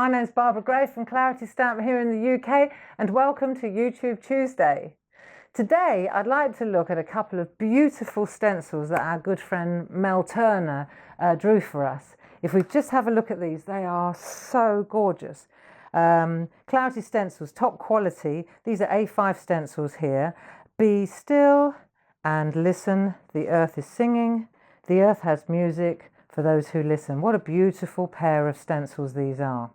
my name's Barbara Gray from Claritystamp here in the UK, and welcome to YouTube Tuesday. Today I'd like to look at a couple of beautiful stencils that our good friend Mel Turner drew for us. If we just have a look at these, they are so gorgeous. Clarity stencils, top quality. These are A5 stencils here. Be still and listen, the earth is singing, the earth has music for those who listen. What a beautiful pair of stencils these are.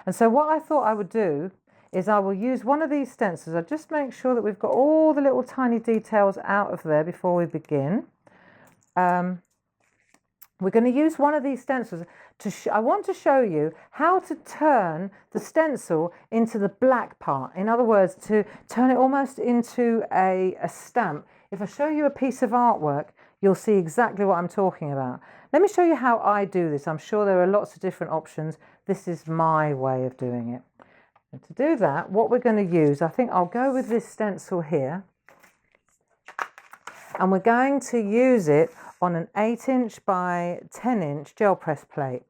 And so what I thought I would do is I will use one of these stencils. I'll just make sure that we've got all the little tiny details out of there before we begin. We're going to use one of these stencils I want to show you how to turn the stencil into the black part. In other words, to turn it almost into a stamp. If I show you a piece of artwork, you'll see exactly what I'm talking about. Let me show you how I do this. I'm sure there are lots of different options. This is my way of doing it. And to do that, what we're going to use, I think I'll go with this stencil here. And we're going to use it on an 8" by 10" gel press plate.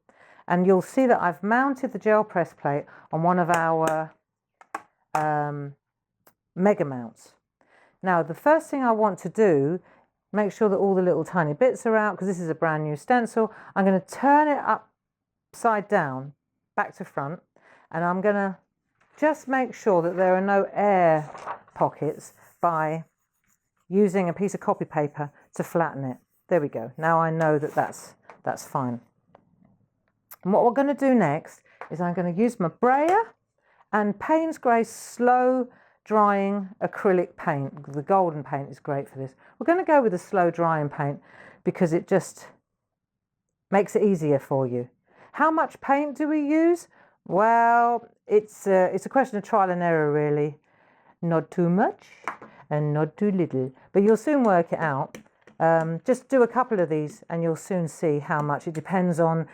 And you'll see that I've mounted the gel press plate on one of our mega mounts. Now, the first thing I want to do, make sure that all the little tiny bits are out, because this is a brand new stencil. I'm going to turn it upside down, back to front, and I'm going to just make sure that there are no air pockets by using a piece of copy paper to flatten it. There we go. Now I know that that's fine. And what we're going to do next is I'm going to use my Brayer and Payne's Grey slow drying acrylic paint. The golden paint is great for this. We're going to go with the slow drying paint because it just makes it easier for you. How much paint do we use? Well, it's a question of trial and error, really. Not too much and not too little, but you'll soon work it out. Just do a couple of these and you'll soon see how much. It depends on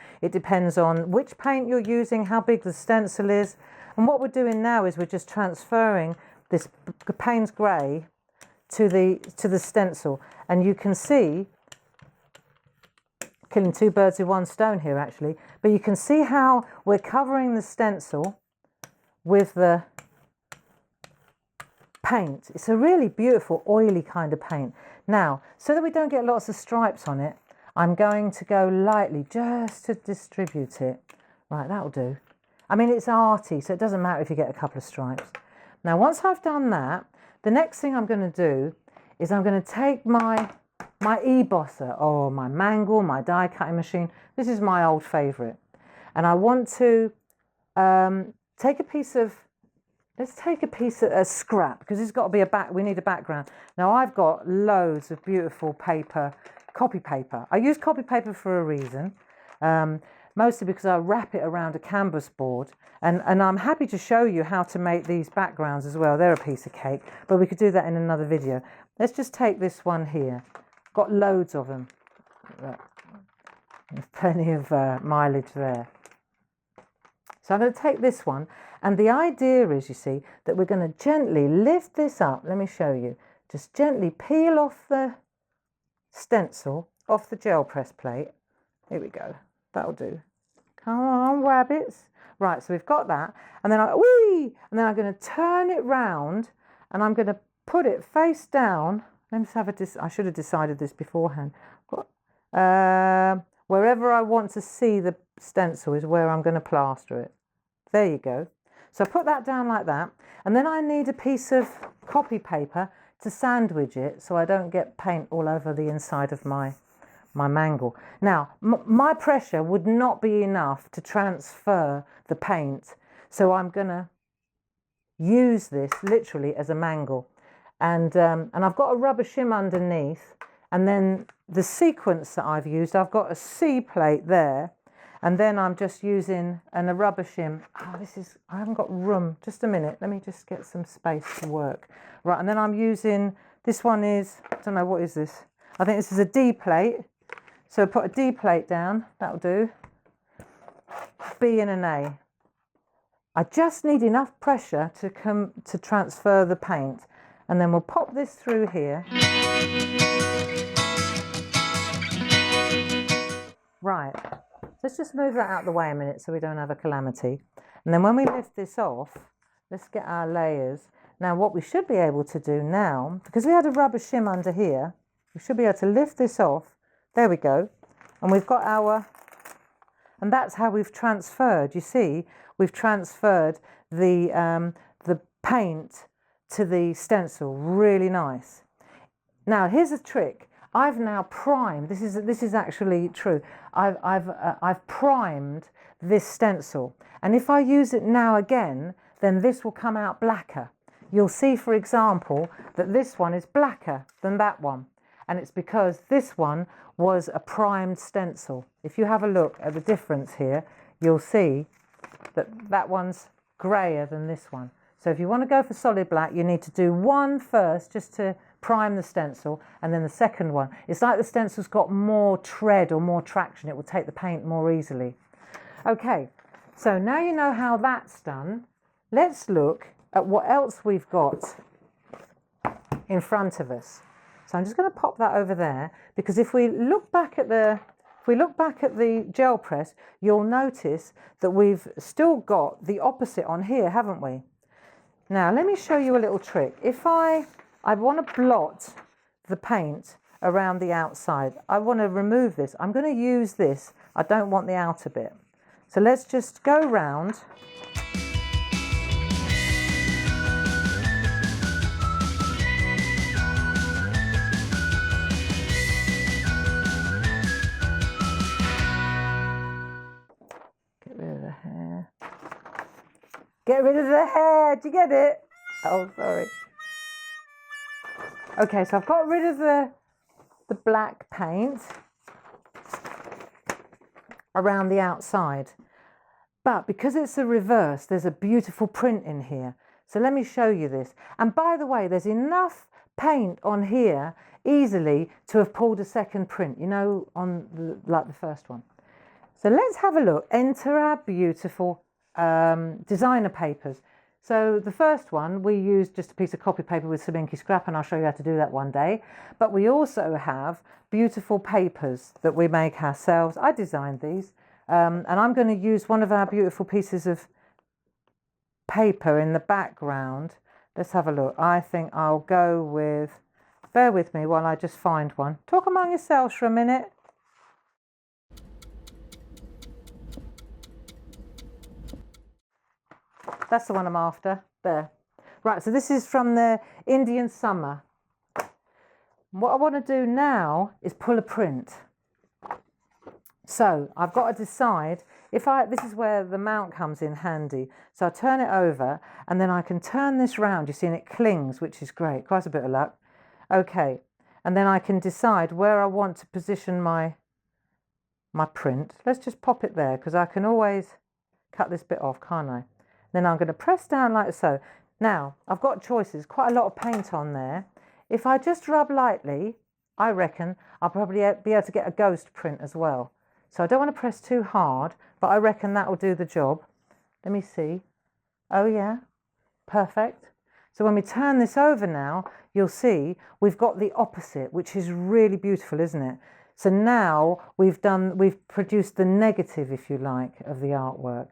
which paint you're using, how big the stencil is. And what we're doing now is we're just transferring this Payne's Grey to the stencil. And you can see, killing two birds with one stone here actually, but you can see how we're covering the stencil with the paint. It's a really beautiful oily kind of paint. Now, so that we don't get lots of stripes on it, I'm going to go lightly just to distribute it. Right, that'll do. I mean, it's arty, so it doesn't matter if you get a couple of stripes. Now, once I've done that, the next thing I'm going to do is I'm going to take my e-bosser, or my mangle, my die cutting machine. This is my old favourite. And I want to take a piece of, let's take a piece of a scrap, because it's got to be we need a background. Now I've got loads of beautiful paper, copy paper. I use copy paper for a reason, mostly because I wrap it around a canvas board. And I'm happy to show you how to make these backgrounds as well. They're a piece of cake, but we could do that in another video. Let's just take this one here. Got loads of them. There's plenty of mileage there. So I'm going to take this one, and the idea is, you see, that we're going to gently lift this up. Let me show you. Just gently peel off the stencil, off the gel press plate. Here we go. That'll do. Come on, rabbits. Right, so we've got that. And then I'm going to turn it round, and I'm going to put it face down. Let me just have I should have decided this beforehand. Wherever I want to see the stencil is where I'm going to plaster it. There you go. So I put that down like that, and then I need a piece of copy paper to sandwich it so I don't get paint all over the inside of my mangle. Now, my pressure would not be enough to transfer the paint, so I'm going to use this literally as a mangle. And I've got a rubber shim underneath, and then the sequence that I've used, I've got a C plate there, and then I'm just using a rubber shim. I haven't got room. Just a minute, let me just get some space to work. Right, and then I'm using, this one is, I don't know, what is this? I think this is a D plate. So put a D plate down, that'll do. B and an A. I just need enough pressure to transfer the paint. And then we'll pop this through here. Right, let's just move that out of the way a minute so we don't have a calamity. And then when we lift this off, let's get our layers. Now what we should be able to do now, because we had a rubber shim under here, we should be able to lift this off. There we go. And we've got our, and that's how we've transferred. You see, we've transferred the paint to the stencil. Really nice. Now here's a trick. I've now primed. This is actually true. I've primed this stencil, and if I use it now again, then this will come out blacker. You'll see, for example, that this one is blacker than that one, and it's because this one was a primed stencil. If you have a look at the difference here, you'll see that that one's grayer than this one. So if you want to go for solid black, you need to do one first just to prime the stencil, and then the second one. It's like the stencil's got more tread or more traction. It will take the paint more easily. Okay, so now you know how that's done. Let's look at what else we've got in front of us. So I'm just going to pop that over there, because if we look back at the gel press, you'll notice that we've still got the opposite on here, haven't we? Now let me show you a little trick. If I want to blot the paint around the outside, I want to remove this. I'm going to use this. I don't want the outer bit. So let's just go round. Get rid of the hair. Get rid of the hair. Do you get it? Oh, sorry. Okay, so I've got rid of the black paint around the outside. But because it's a reverse, there's a beautiful print in here. So let me show you this. And by the way, there's enough paint on here easily to have pulled a second print, you know, on like the first one. So let's have a look. Enter our beautiful designer papers. So the first one, we used just a piece of copy paper with some inky scrap, and I'll show you how to do that one day. But we also have beautiful papers that we make ourselves. I designed these, and I'm going to use one of our beautiful pieces of paper in the background. Let's have a look. I think I'll go with, bear with me while I just find one. Talk among yourselves for a minute. That's the one I'm after. There. Right, so this is from the Indian summer. What I want to do now is pull a print. So I've got to decide if this is where the mount comes in handy. So I turn it over, and then I can turn this round. You see, and it clings, which is great. Quite a bit of luck. Okay, and then I can decide where I want to position my print. Let's just pop it there, because I can always cut this bit off, can't I? Then I'm going to press down like so. Now, I've got choices, quite a lot of paint on there. If I just rub lightly, I reckon I'll probably be able to get a ghost print as well. So I don't want to press too hard, but I reckon that will do the job. Let me see. Oh yeah, perfect. So when we turn this over now, you'll see we've got the opposite, which is really beautiful, isn't it? So now we've produced the negative, if you like, of the artwork.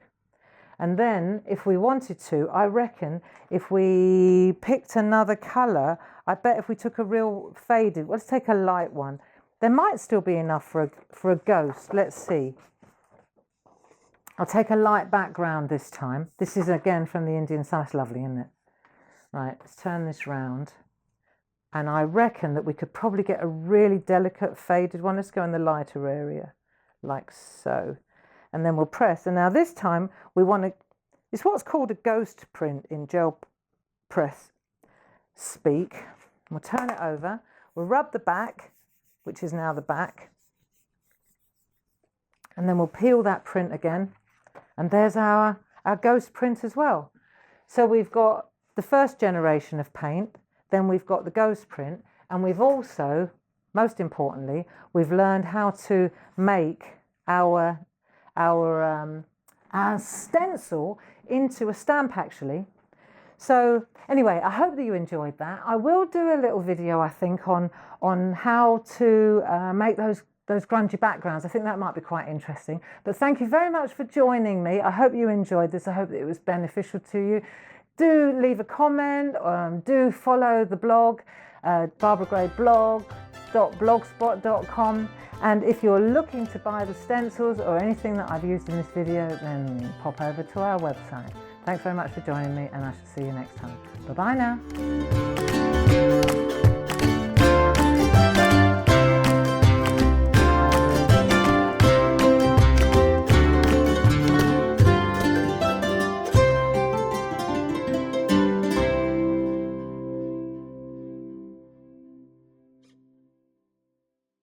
And then if we wanted to, I reckon if we picked another colour, I bet if we took a real faded, let's take a light one. There might still be enough for a ghost. Let's see. I'll take a light background this time. This is again from the Indian summer. It's lovely, isn't it? Right, let's turn this round. And I reckon that we could probably get a really delicate faded one. Let's go in the lighter area, like so. And then we'll press. And now this time we want to, it's what's called a ghost print in gel press speak. We'll turn it over. We'll rub the back, which is now the back. And then we'll peel that print again. And there's our ghost print as well. So we've got the first generation of paint, then we've got the ghost print, and we've also, most importantly, we've learned how to make our stencil into a stamp, actually. So anyway, I hope that you enjoyed that. I will do a little video, I think, on how to make those those grungy backgrounds. I think that might be quite interesting. But thank you very much for joining me. I hope you enjoyed this. I hope that it was beneficial to you. Do leave a comment, do follow the blog, barbaragrayblog.blogspot.com. And if you're looking to buy the stencils or anything that I've used in this video, then pop over to our website. Thanks very much for joining me, and I shall see you next time. Bye-bye now.